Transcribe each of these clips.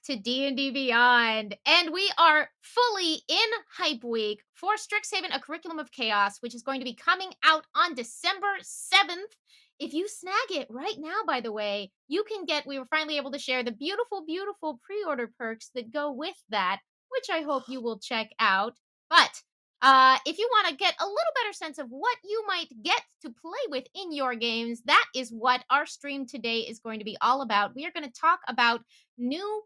to D&D Beyond, and we are fully in Hype Week for Strixhaven, A Curriculum of Chaos, which is going to be coming out on December 7th. If you snag it right now, by the way, you can get, we were finally able to share the beautiful, beautiful pre-order perks that go with that, which I hope you will check out. But if you want to get a little better sense of what you might get to play with in your games, that is what our stream today is going to be all about. We are going to talk about new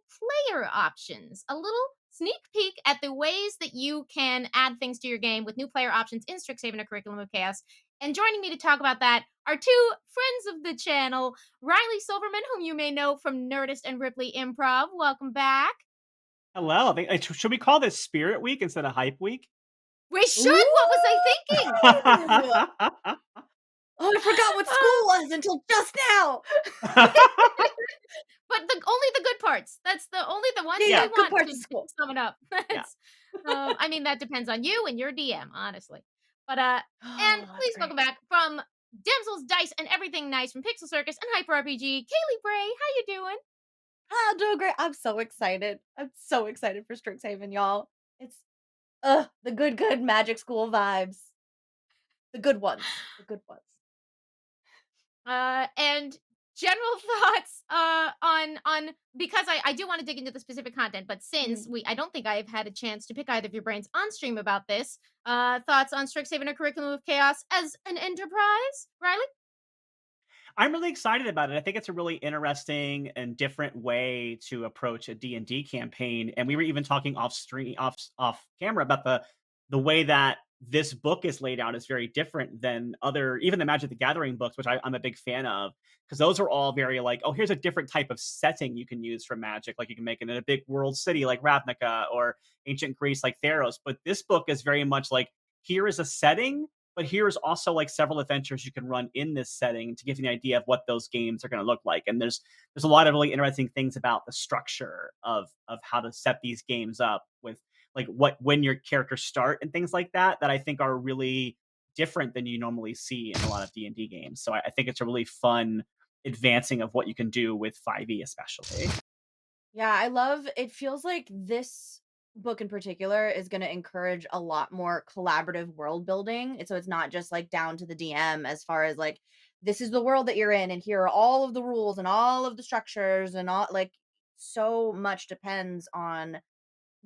player options, a little sneak peek at the ways that you can add things to your game with new player options in Strixhaven, A Curriculum of Chaos. And joining me to talk about that are two friends of the channel, Riley Silverman, whom you may know from Nerdist and Ripley Improv. Welcome back. Hello. Should we call this Spirit Week instead of Hype Week? We should. What was I thinking? Oh, I forgot what school was until just now. But only the good parts. That's only the ones Yeah, you good want parts to of school. sum it up. I mean, that depends on you and your DM, honestly. But and please welcome back from Damsels, Dice, and Everything Nice from Pixel Circus and Hyper RPG, Kailey Bray. How you doing? I'm doing great. I'm so excited. I'm so excited for Strixhaven, y'all. It's the good magic school vibes. The good ones. The good ones. And general thoughts on because I do want to dig into the specific content, but since I don't think I've had a chance to pick either of your brains on stream about this, thoughts on Strixhaven, A Curriculum of Chaos as an enterprise, Riley? I'm really excited about it. I think it's a really interesting and different way to approach a D&D campaign. And we were even talking off camera about the way that this book is laid out is very different than even the Magic the Gathering books, which I'm a big fan of, because those are all very like, oh, here's a different type of setting you can use for Magic. Like you can make it in a big world city like Ravnica or ancient Greece like Theros. But this book is very much like, here is a setting, but here's also like several adventures you can run in this setting to give you an idea of what those games are going to look like. And there's a lot of really interesting things about the structure of how to set these games up with like when your characters start and things like that I think are really different than you normally see in a lot of D&D games. So I think it's a really fun advancing of what you can do with 5e especially. Yeah, I love it. Feels like this book in particular is going to encourage a lot more collaborative world building. And so it's not just like down to the DM as far as like, this is the world that you're in and here are all of the rules and all of the structures and all, like, so much depends on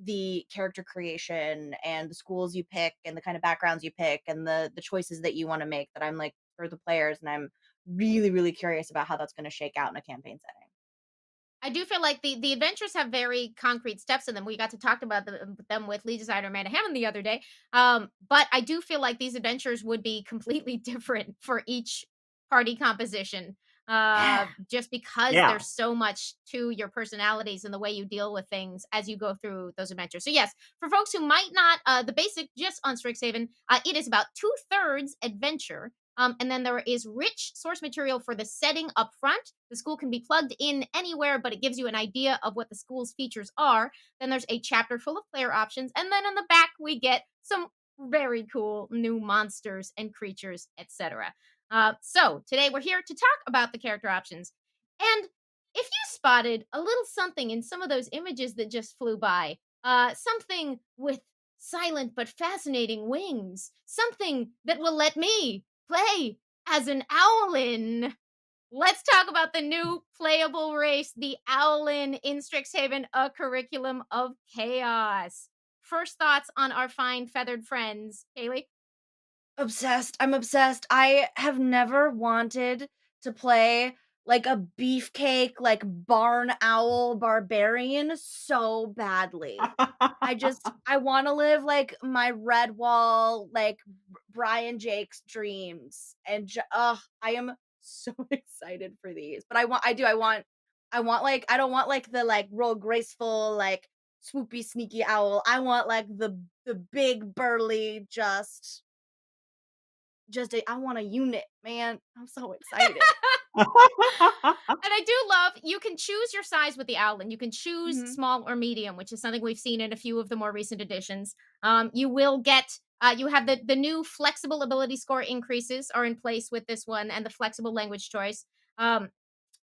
the character creation and the schools you pick and the kind of backgrounds you pick and the choices that you want to make, that I'm like, for the players, and I'm really, really curious about how that's going to shake out in a campaign setting. I do feel like the adventures have very concrete steps in them. We got to talk about them with lead designer Amanda Hammond the other day. But I do feel like these adventures would be completely different for each party composition. Just because there's so much to your personalities and the way you deal with things as you go through those adventures. So yes, for folks who might not, the basic just on Strixhaven, it is about 2/3 adventure. And then there is rich source material for the setting up front. The school can be plugged in anywhere, but it gives you an idea of what the school's features are. Then there's a chapter full of player options. And then on the back, we get some very cool new monsters and creatures, etc. So today we're here to talk about the character options. And if you spotted a little something in some of those images that just flew by, something with silent but fascinating wings, something that will let me play as an Owlin. Let's talk about the new playable race, the Owlin in Strixhaven, A Curriculum of Chaos. First thoughts on our fine feathered friends, Kailey? Obsessed. I'm obsessed. I have never wanted to play like a beefcake, like barn owl barbarian so badly. I want to live like my Redwall, like Brian Jake's dreams. And I am so excited for these. But I want like, I don't want like the like real graceful, like swoopy, sneaky owl. I want like the big burly, I want a unit, man. I'm so excited. And I do love, you can choose your size with the Owlin. You can choose small or medium, which is something we've seen in a few of the more recent editions. You will get, you have the new flexible ability score increases are in place with this one, and the flexible language choice.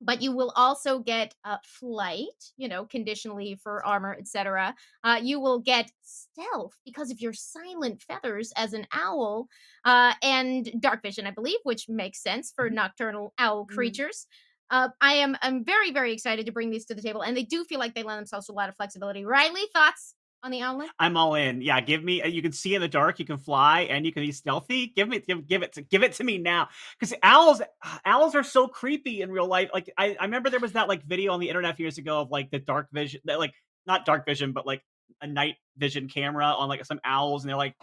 but you will also get flight, conditionally for armor, etc. You will get stealth because of your silent feathers as an owl, and dark vision, I believe, which makes sense for Mhm. nocturnal owl Mhm. creatures. I'm very very excited to bring these to the table, and they do feel like they lend themselves to a lot of flexibility. Riley, thoughts on the Owlin? I'm all in. Yeah, give me. You can see in the dark, you can fly, and you can be stealthy. Give it to me now. Because owls are so creepy in real life. Like I remember there was that like video on the internet a few years ago of like the dark vision, that like not dark vision, but like a night vision camera on like some owls, and they're like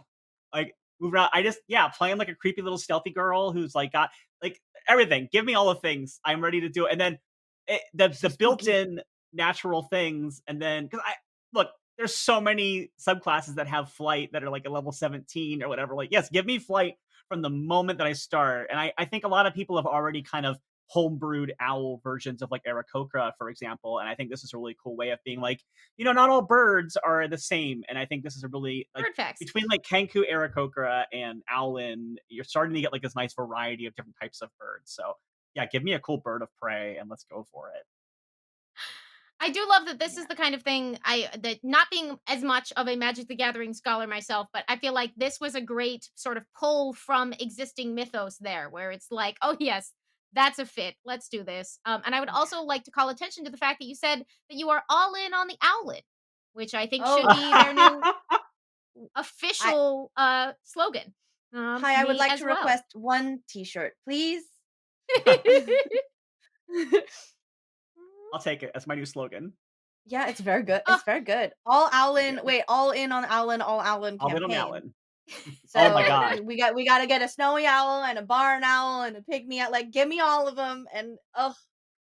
moving around. I just playing like a creepy little stealthy girl who's like got like everything. Give me all the things. I'm ready to do it. And then the So spooky. built-in natural things, and then because I look, there's so many subclasses that have flight that are like a level 17 or whatever. Like, yes, give me flight from the moment that I start. And I think a lot of people have already kind of homebrewed owl versions of like Aarakocra, for example. And I think this is a really cool way of being like, not all birds are the same. And I think this is a really like Bird facts. between like Kenku, Aarakocra, and Owlin, you're starting to get like this nice variety of different types of birds. So yeah, give me a cool bird of prey and let's go for it. I do love that this Yeah. is the kind of thing that, not being as much of a Magic the Gathering scholar myself, but I feel like this was a great sort of pull from existing mythos there, where it's like, oh yes, that's a fit. Let's do this. And I would Yeah. also like to call attention to the fact that you said that you are all in on the Owlet, which I think should Oh, be their new I official slogan. hi, I would Me like as to well. request one t-shirt, please. I'll take it. That's my new slogan. Yeah, it's very good. Oh, It's very good. All Very Owlin, good. wait, all in on Owlin, all Owlin I'll win on campaign. Alan. Oh my So god. we gotta get a snowy owl and a barn owl and a pygmy owl. Like, give me all of them, and oh,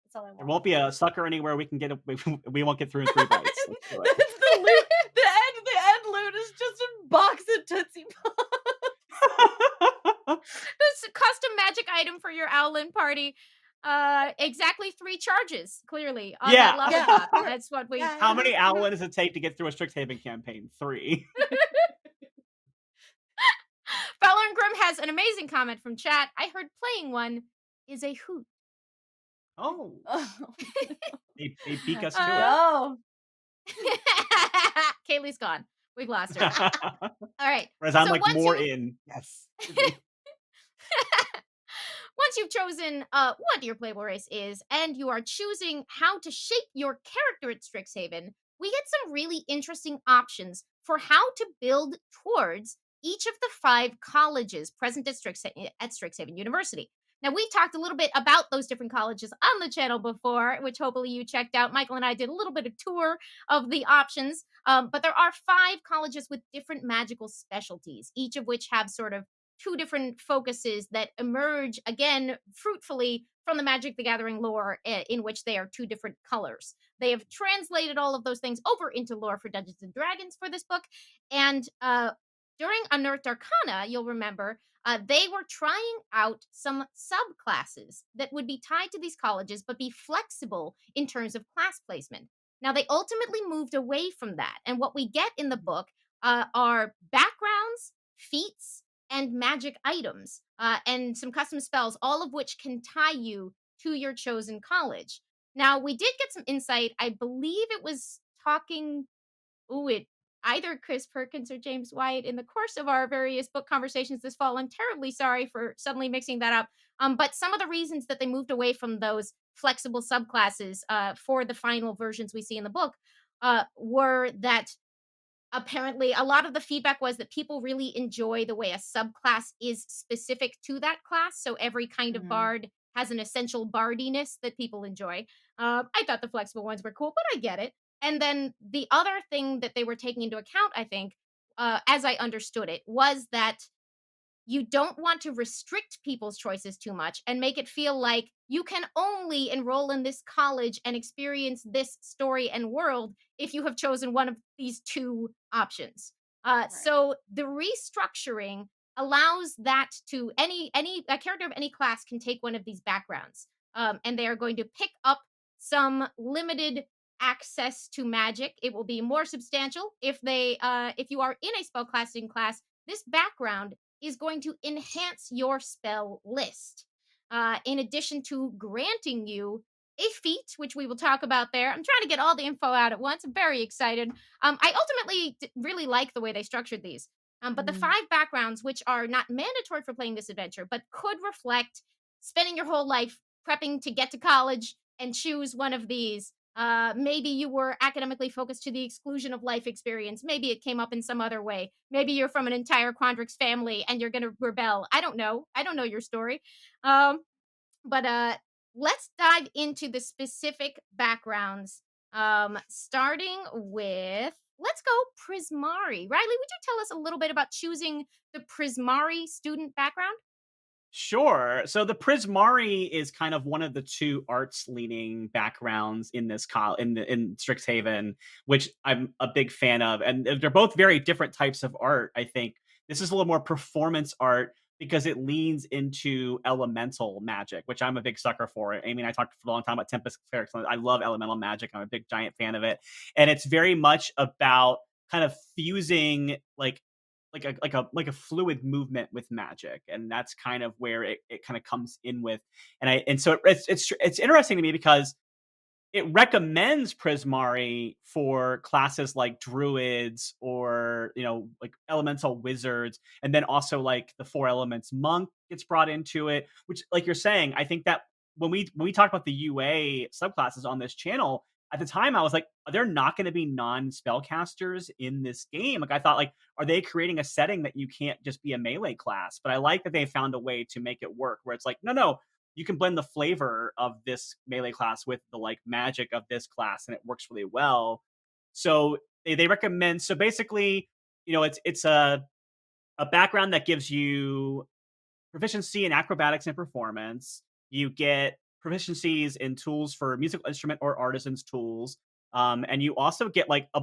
that's all I There want. won't be a sucker anywhere we can get. We won't get through in 3 bites. Let's do it. That's the loot. The end loot is just a box of Tootsie Pop. this custom magic item for your Owlin party. Exactly 3 charges, clearly, on that Yeah. lava Yeah, pot. yeah, That's what we. How yeah. many Owlin does it take to get through a Strixhaven campaign? 3. Fowler and Grim has an amazing comment from chat. I heard playing one is a hoot. Oh, Oh, they beat us to it. Uh, no. Kaylee's gone. We've lost her. All right. Whereas I'm So like more in. Yes. Give me. once you've chosen what your playable race is, and you are choosing how to shape your character at Strixhaven, we get some really interesting options for how to build towards each of the 5 colleges present at Strixhaven University. Now, we've talked a little bit about those different colleges on the channel before, which hopefully you checked out. Michael and I did a little bit of tour of the options, but there are 5 colleges with different magical specialties, each of which have sort of 2 different focuses that emerge again fruitfully from the Magic the Gathering lore, in which they are 2 different colors. They have translated all of those things over into lore for Dungeons and Dragons for this book. And during Unearthed Arcana, you'll remember, they were trying out some subclasses that would be tied to these colleges but be flexible in terms of class placement. Now, they ultimately moved away from that. And what we get in the book are backgrounds, feats, and magic items, and some custom spells, all of which can tie you to your chosen college. Now, we did get some insight. I believe it was talking, ooh, it either Chris Perkins or James White in the course of our various book conversations this fall. I'm terribly sorry for suddenly mixing that up. But some of the reasons that they moved away from those flexible subclasses for the final versions we see in the book were that apparently a lot of the feedback was that people really enjoy the way a subclass is specific to that class. So every kind of Mhm. bard has an essential bardiness that people enjoy. I thought the flexible ones were cool, but I get it. And then the other thing that they were taking into account, I think, as I understood it, was that you don't want to restrict people's choices too much and make it feel like you can only enroll in this college and experience this story and world if you have chosen one of these 2 options. Right. So the restructuring allows that to any a character of any class can take one of these backgrounds, and they are going to pick up some limited access to magic. It will be more substantial if you are in a spellcasting class. This background is going to enhance your spell list, in addition to granting you a feat, which we will talk about there. I'm trying to get all the info out at once. I'm very excited. I ultimately really like the way they structured these. But the Mm. 5 backgrounds, which are not mandatory for playing this adventure, but could reflect spending your whole life prepping to get to college and choose one of these. Maybe you were academically focused to the exclusion of life experience. Maybe it came up in some other way. Maybe you're from an entire Quandrix family and you're going to rebel. I don't know. I don't know your story. Um, but let's dive into the specific backgrounds. Starting with let's go Prismari. Riley, would you tell us a little bit about choosing the Prismari student background? Sure. So the Prismari is kind of one of the two arts leaning backgrounds in this in Strixhaven, which I'm a big fan of, and they're both very different types of art. I think this is a little more performance art because it leans into elemental magic, which I'm a big sucker for. I mean, I talked for a long time about Tempest Clerics. I love elemental magic. I'm a big giant fan of it, and it's very much about kind of fusing like a fluid movement with magic, and that's kind of where it kind of comes in with. And so it's interesting to me because it recommends Prismari for classes like druids or like elemental wizards, and then also like the four elements monk gets brought into it, which like you're saying, I think that when we talk about the UA subclasses on this channel, at the time I was like, are there not going to be non-spellcasters in this game? Like I thought, like, are they creating a setting that you can't just be a melee class? But I like that they found a way to make it work where it's like, no, you can blend the flavor of this melee class with the like magic of this class, and it works really well. So they recommend. So basically, it's a background that gives you proficiency in acrobatics and performance. You get proficiencies in tools for musical instrument or artisan's tools, and you also get like a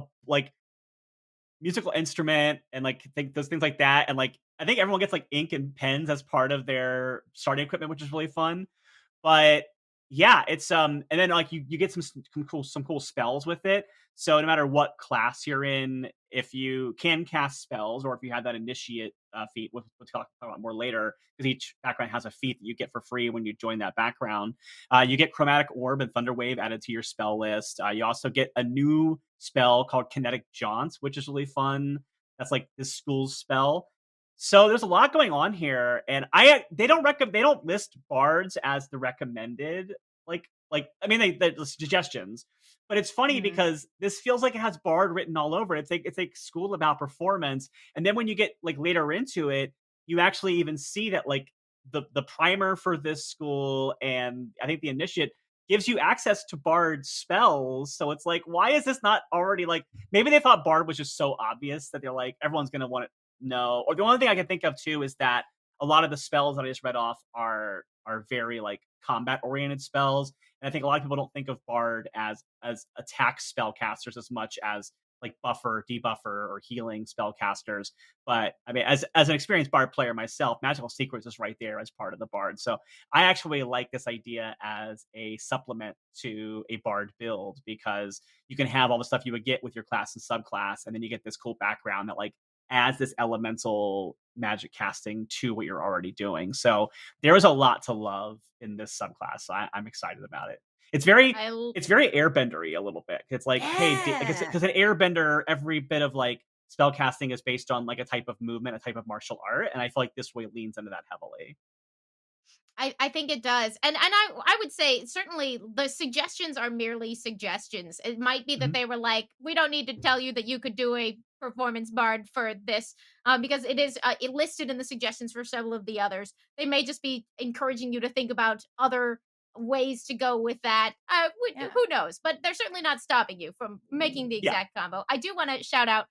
musical instrument and like those things like that. And like I think everyone gets like ink and pens as part of their starting equipment, which is really fun. But yeah, it's and then like you get some cool spells with it. So no matter what class you're in, if you can cast spells or if you have that initiate feat, we'll talk about more later, because each background has a feat that you get for free when you join that background. You get Chromatic Orb and Thunder Wave added to your spell list. You also get a new spell called Kinetic Jaunt, which is really fun. That's like this school's spell. So there's a lot going on here, and they don't list bards as the recommended, I mean the suggestions, but it's funny Mhm. because this feels like it has bard written all over it. It's like school about performance, and then when you get like later into it, you actually even see that like the primer for this school and I think the initiate gives you access to bard spells. So it's like, why is this not already like, maybe they thought bard was just so obvious that they're like everyone's gonna want it. No, or the only thing I can think of too is that a lot of the spells that I just read off are very like combat oriented spells, and I think a lot of people don't think of Bard as attack spellcasters as much as like buffer, debuffer, or healing spellcasters. But I mean, as an experienced Bard player myself, Magical Secrets is right there as part of the Bard. So I actually like this idea as a supplement to a Bard build because you can have all the stuff you would get with your class and subclass, and then you get this cool background that like adds this elemental magic casting to what you're already doing. So there is a lot to love in this subclass. So I'm excited about it. It's very I l- it's very airbendery a little bit. It's like, hey, Yeah. because an airbender, every bit of like spell casting is based on like a type of movement, a type of martial art, and I feel like this way leans into that heavily. I think it does. And I would say certainly the suggestions are merely suggestions. It might be that Mhm. they were like, we don't need to tell you that you could do a performance bard for this, because it is it listed in the suggestions for several of the others. They may just be encouraging you to think about other ways to go with that. Yeah. Who knows? But they're certainly not stopping you from making the Yeah. exact combo. I do want to shout out.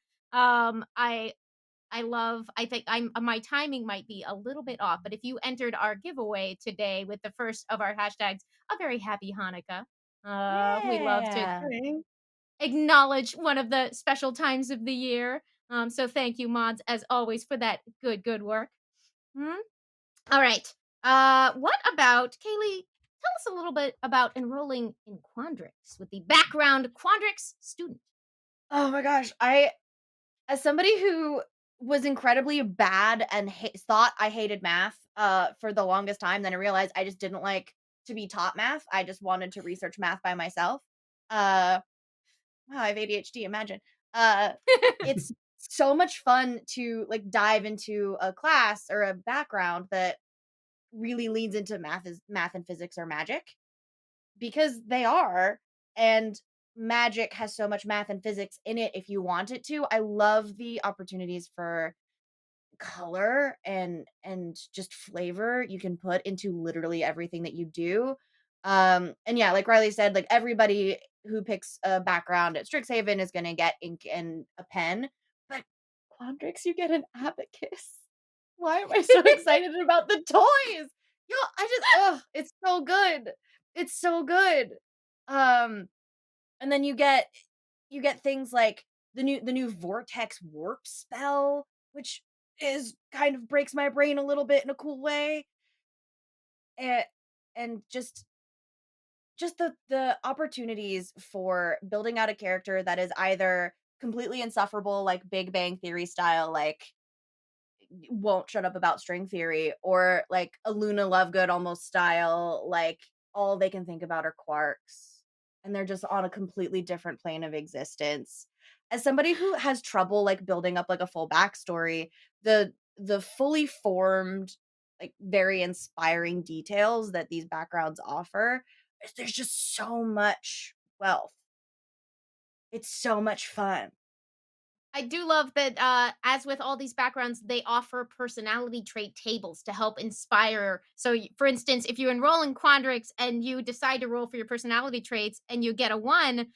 I love I think I'm my timing might be a little bit off, but if you entered our giveaway today with the first of our hashtags, a very happy Hanukkah. We love to Yeah. Okay. acknowledge one of the special times of the year. So thank you, mods, as always, for that good work. Hmm? All right. What about Kaylee? Tell us a little bit about enrolling in Quandrix with the background Quandrix student. Oh my gosh, as somebody who was incredibly bad and thought I hated math, for the longest time, then I realized I just didn't like to be taught math. I just wanted to research math by myself. Uh, wow, I have ADHD, imagine. Uh, it's so much fun to like dive into a class or a background that really leans into math and physics or magic because they are. And magic has so much math and physics in it if you want it to. I love the opportunities for color and just flavor you can put into literally everything that you do. And yeah, like Riley said, like everybody who picks a background at Strixhaven is going to get ink and a pen, but Quandrix, you get an abacus. Why am I so excited about the toys? Yo, I just, oh, it's so good. It's so good. Um, and then you get things like the new vortex warp spell, which is kind of breaks my brain a little bit in a cool way. And and just the opportunities for building out a character that is either completely insufferable like Big Bang Theory style, like won't shut up about string theory, or like a Luna Lovegood almost style, like all they can think about are quarks and they're just on a completely different plane of existence. As somebody who has trouble like building up like a full backstory, the fully formed, like very inspiring details that these backgrounds offer, there's just so much wealth. It's so much fun. I do love that, as with all these backgrounds, they offer personality trait tables to help inspire. So, for instance, if you enroll in Quandrix and you decide to roll for your personality traits and you get a one,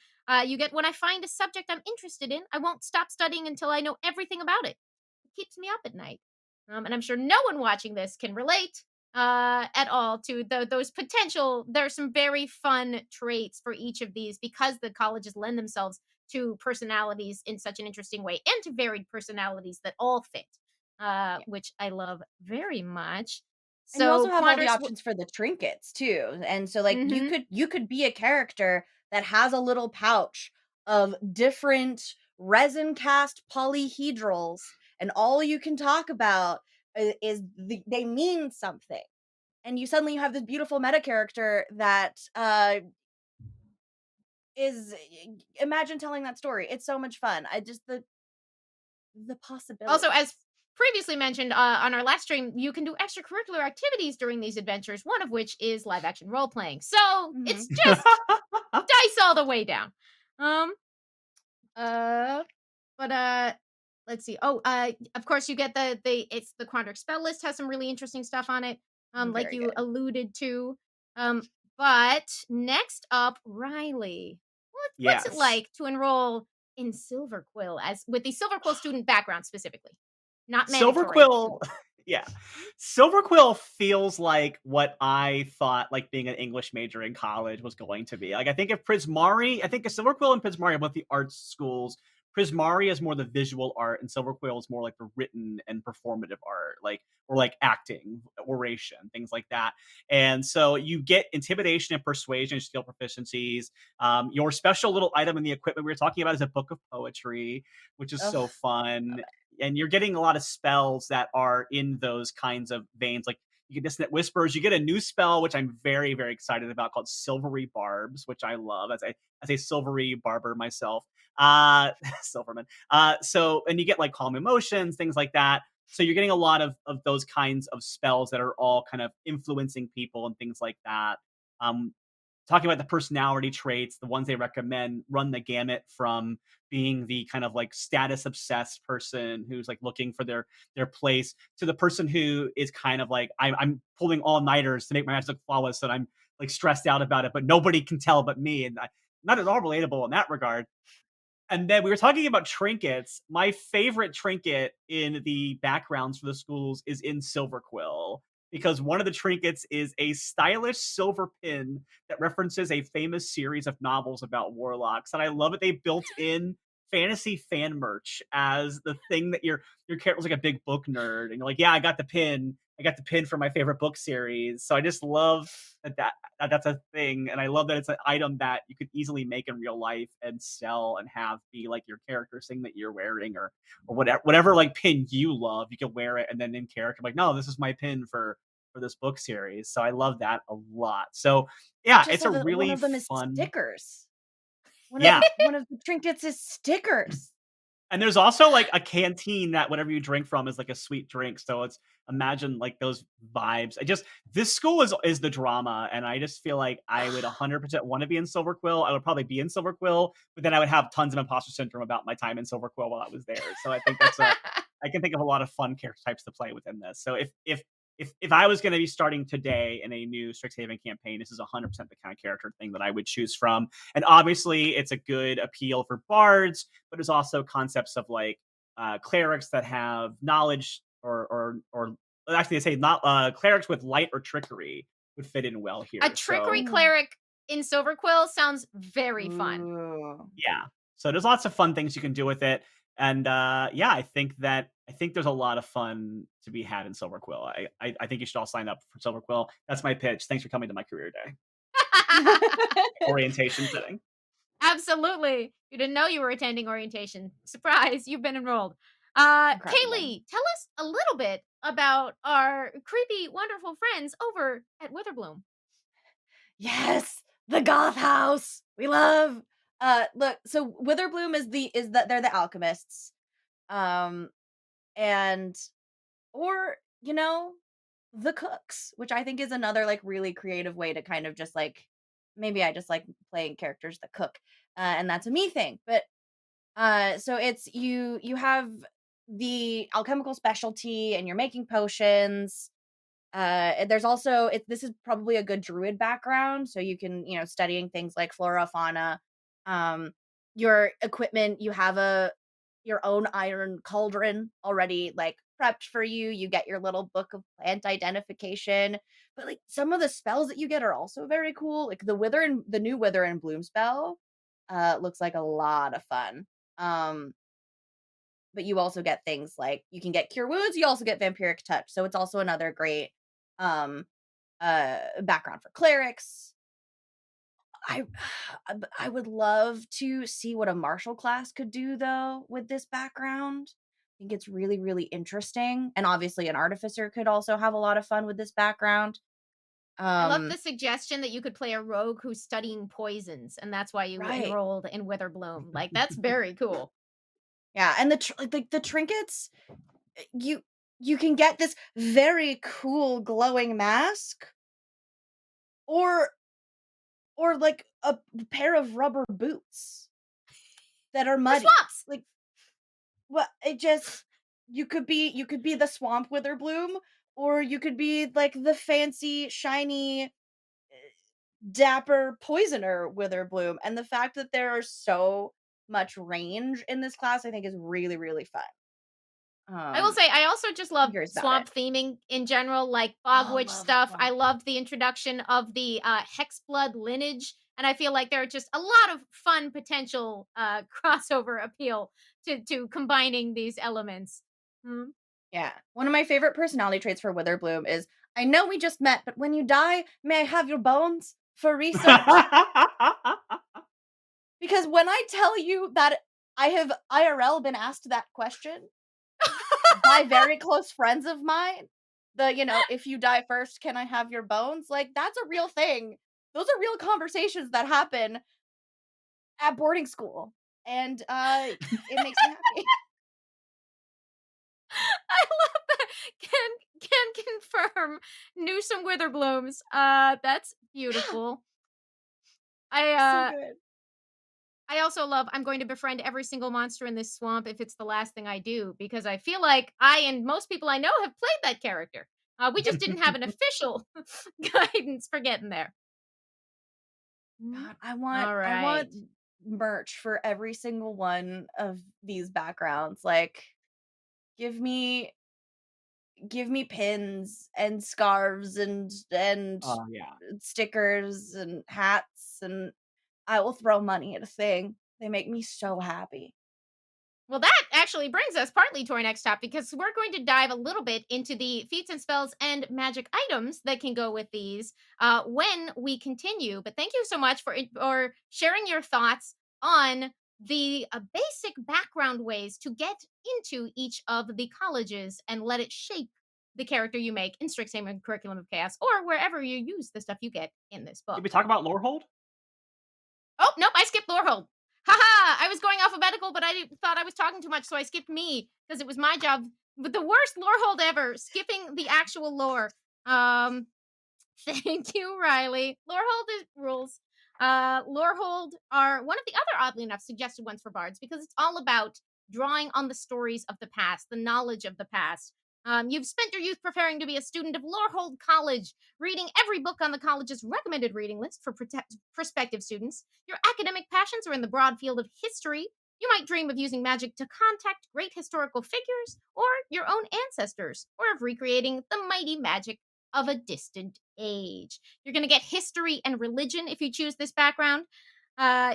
you get when I find a subject I'm interested in, I won't stop studying until I know everything about it. It keeps me up at night. And I'm sure no one watching this can relate at all to those potential. There's some very fun traits for each of these because the colleges lend themselves to personalities in such an interesting way and to varied personalities that all fit, Yeah. which I love very much. And you also So, have all the Quandrix, options for the trinkets too. And so like you mm-hmm. could be a character that has a little pouch of different resin cast polyhedrals, and all you can talk about is they mean something. And you have this beautiful meta character that is imagine telling that story. It's so much fun. I just the Also, as possibilities. previously mentioned on our last stream, you can do extracurricular activities during these adventures, one of which is live action role playing. So, it's Mhm. just dice all the way down. Um, uh, But let's see. Oh, of course you get the it's the Quandrix spell list has some really interesting stuff on it. Like Very you good. alluded to. But next up, Riley. What's it Yes. like to enroll in Silver Quill as with the Silver Quill student background specifically? Not Silver mandatory. Quill, yeah. Silver Quill feels like what I thought like being an English major in college was going to be. Like I think if Prismari, I think if Silver Quill and Prismari are both the art schools. Prismari is more the visual art, and Silver Quill is more like the written and performative art, like or like acting, oration, things like that. And so you get intimidation and persuasion skill proficiencies. Your special little item in the equipment we were talking about is a book of poetry, which is Ugh, so love fun, it. and you're getting a lot of spells that are in those kinds of veins. Like you get Dissonant Whispers. You get a new spell, which I'm very, very excited about, called Silvery Barbs, which I love as a silvery barber myself. Silverman. So and you get like calm emotions, things like that. So you're getting a lot of those kinds of spells that are all kind of influencing people and things like that. Um, Talking about the personality traits, the ones they recommend run the gamut from being the kind of like status obsessed person who's like looking for their place to the person who is kind of like I'm pulling all nighters to make my match look flawless and I'm like stressed out about it, but nobody can tell but me. And not at all relatable in that regard. And then we were talking about trinkets. My favorite trinket in the backgrounds for the schools is in Silver Quill because one of the trinkets is a stylish silver pin that references a famous series of novels about warlocks. And I love it. They built in fantasy fan merch as the thing that your character's like a big book nerd. And you're like, yeah, I got the pin. I got the pin for my favorite book series. So I just love that's a thing, and I love that it's an item that you could easily make in real life and sell and have be like your character thing that you're wearing, or whatever like pin you love. You can wear it, and then in character, like, no, this is my pin for for this book series. So I love that a lot. So I yeah, just it's a love that one really of them is fun. stickers. Yeah. One of the trinkets is stickers. And there's also, like, a canteen that whatever you drink from is, like, a sweet drink, so it's imagine, like, those vibes. I just this school is the drama, and I just feel like I would 100% wanna be in Silver Quill. I would probably be in Silver Quill, but then I would have tons of imposter syndrome about my time in Silver Quill while I was there. So I think that's a I can think of a lot of fun character types to play within this. So if I was gonna be starting today in a new Strixhaven campaign, this is 100% the kind of character thing that I would choose from. And obviously, it's a good appeal for bards, but there's also concepts of like clerics that have knowledge or actually they say not clerics with light or trickery would fit in well A here. trickery So Mm. cleric in Silverquill sounds very fun. Ooh. yeah, so there's lots of fun things you can do with it, and yeah, I think there's a lot of fun to be had in Silver Quill. I think you should all sign up for Silver Quill. That's my pitch. Thanks for coming to my career day orientation setting. Absolutely. You didn't know you were attending orientation. Surprise, you've been enrolled. Incredible. Kaylee, tell us a little bit about our creepy, wonderful friends over at Witherbloom. Yes, the goth house. We love look, so Witherbloom is that they're the alchemists. Um and or, you know, the cooks, which I think is another like really creative way to kind of just like maybe I just like playing characters that cook. And that's a me thing. But so it's you have the alchemical specialty and you're making potions. And there's also this is probably a good druid background, so you can, studying things like flora, fauna. Um, your equipment, you have your own iron cauldron already like prepped for you. You get your little book of plant identification. But like some of the spells that you get are also very cool. Like the new wither and bloom spell looks like a lot of fun. Um, but you also get things like you can get cure wounds, you also get vampiric touch. So it's also another great um background for clerics. I I would love to see what a martial class could do though with this background. I think it's really really interesting, and obviously an artificer could also have a lot of fun with this background. I love Um the suggestion that you could play a rogue who's studying poisons, and that's why you right. enrolled in Witherbloom. Like, that's very cool. Yeah, and like the trinkets, you you can get this very cool glowing mask or like a pair of rubber boots that are For muddy. swaps! Like, what it just you could be the swamp witherbloom, or you could be like the fancy, shiny, dapper poisoner witherbloom. And the fact that there are so much range in this class, I think is really, really fun. I will Um, say I also just I'm love curious about it. swamp theming in general, like bog Oh, witch love stuff. I swamp. loved the introduction of the hexblood lineage, and I feel like there are just a lot of fun potential crossover appeal to combining these elements. Hmm. Yeah. One of my favorite personality traits for Witherbloom is I know we just met, but when you die, may I have your bones for research? Because when I tell you that I have IRL been asked that question by very close friends of mine, if you die first, can I have your bones? Like, that's a real thing. Those are real conversations that happen at boarding school. And it makes me happy. I love that. Can confirm knew some Witherblooms. That's beautiful. I So uh good. I also love I'm going to befriend every single monster in this swamp if it's the last thing I do, because I feel like I and most people I know have played that character. We just didn't have an official guidance for getting there. Mhm. God, All I want right. merch for every single one of these backgrounds. Like, give me pins and scarves and Oh, yeah. stickers and hats, and I will throw money at a thing. They make me so happy. Well, that actually brings us partly to our next topic, because we're going to dive a little bit into the feats and spells and magic items that can go with these when we continue. But thank you so much for sharing your thoughts on the basic background ways to get into each of the colleges and let it shape the character you make in Strixhaven Curriculum of Chaos or wherever you use the stuff you get in this book. Did we talk about Lorehold? Oh, nope, I skipped Lorehold. Haha, I was going alphabetical, but thought I was talking too much, so I skipped me because it was my job. But the worst Lorehold ever, skipping the actual lore. Thank you, Riley. Lorehold is rules. Lorehold are one of the other, oddly enough, suggested ones for bards because it's all about drawing on the stories of the past, the knowledge of the past. You've spent your youth preparing to be a student of Lorehold College, reading every book on the college's recommended reading list for prospective students. Your academic passions are in the broad field of history. You might dream of using magic to contact great historical figures or your own ancestors, or of recreating the mighty magic of a distant age. You're going to get history and religion if you choose this background.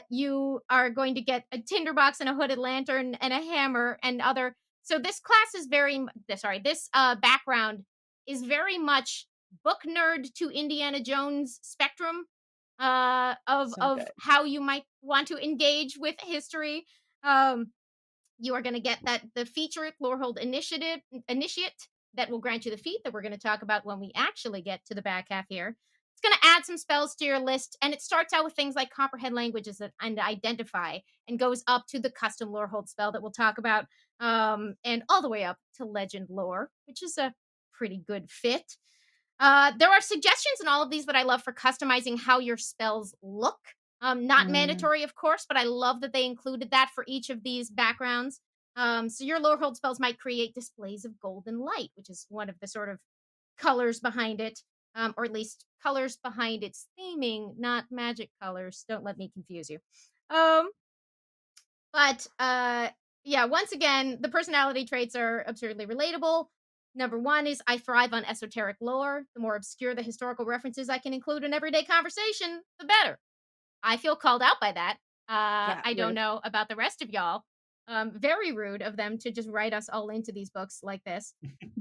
You are going to get a tinderbox and a hooded lantern and a hammer and other. So this class is this background is very much book nerd to Indiana Jones spectrum So of good. how you might want to engage with history. Um, you are going to get the feature Lorehold initiate that will grant you the feat that we're going to talk about when we actually get to the back half here. It's going to add some spells to your list, and it starts out with things like comprehend languages and identify, and goes up to the custom Lorehold spell that we'll talk about, and all the way up to legend lore, which is a pretty good fit. There are suggestions in all of these that I love for customizing how your spells look. Not mandatory, of course, but I love that they included that for each of these backgrounds. So your Lorehold spells might create displays of golden light, which is one of the sort of colors behind it, or at least colors behind its theming, not magic colors. Don't let me confuse you. Um, but yeah, once again, the personality traits are absurdly relatable. Number one is I thrive on esoteric lore. The more obscure the historical references I can include in everyday conversation, the better. I feel called out by that. Yeah, I don't rude. know about the rest of y'all. Very rude of them to just write us all into these books like this.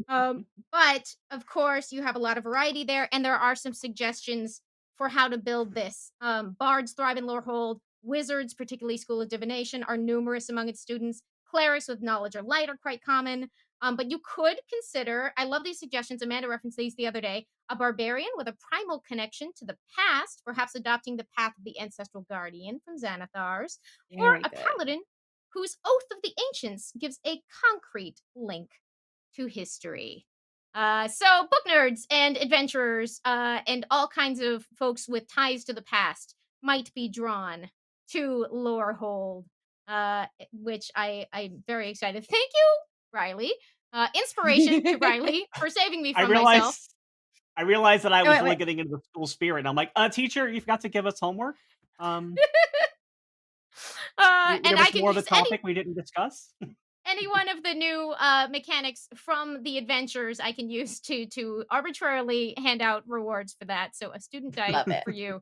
But of course, you have a lot of variety there, and there are some suggestions for how to build this. Bards thrive in Lorehold. Wizards, particularly School of Divination, are numerous among its students. Clerics with knowledge or light are quite common. But you could consider, I love these suggestions. Amanda referenced these the other day. A barbarian with a primal connection to the past, perhaps adopting the path of the ancestral guardian from Xanathars, or Very a good. paladin whose Oath of the Ancients gives a concrete link to history. So, book nerds and adventurers and all kinds of folks with ties to the past might be drawn to Lorehold, which I'm very excited. Thank you, Riley. Inspiration to Riley for saving me I from myself. realized that I No, was wait, really wait. getting into the school spirit, and I'm like, teacher, you forgot to give us homework. And There I was can more of a use topic we didn't discuss. any one of the new mechanics from the adventures I can use to arbitrarily hand out rewards for that. So a student die Love it. for you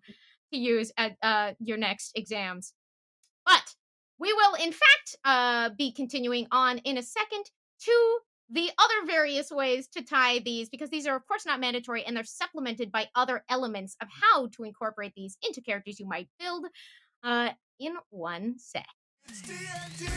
to use at your next exams. But we will, in fact, be continuing on in a second to the other various ways to tie these, because these are, of course, not mandatory and they're supplemented by other elements of how to incorporate these into characters you might build in one sec. It's D&D.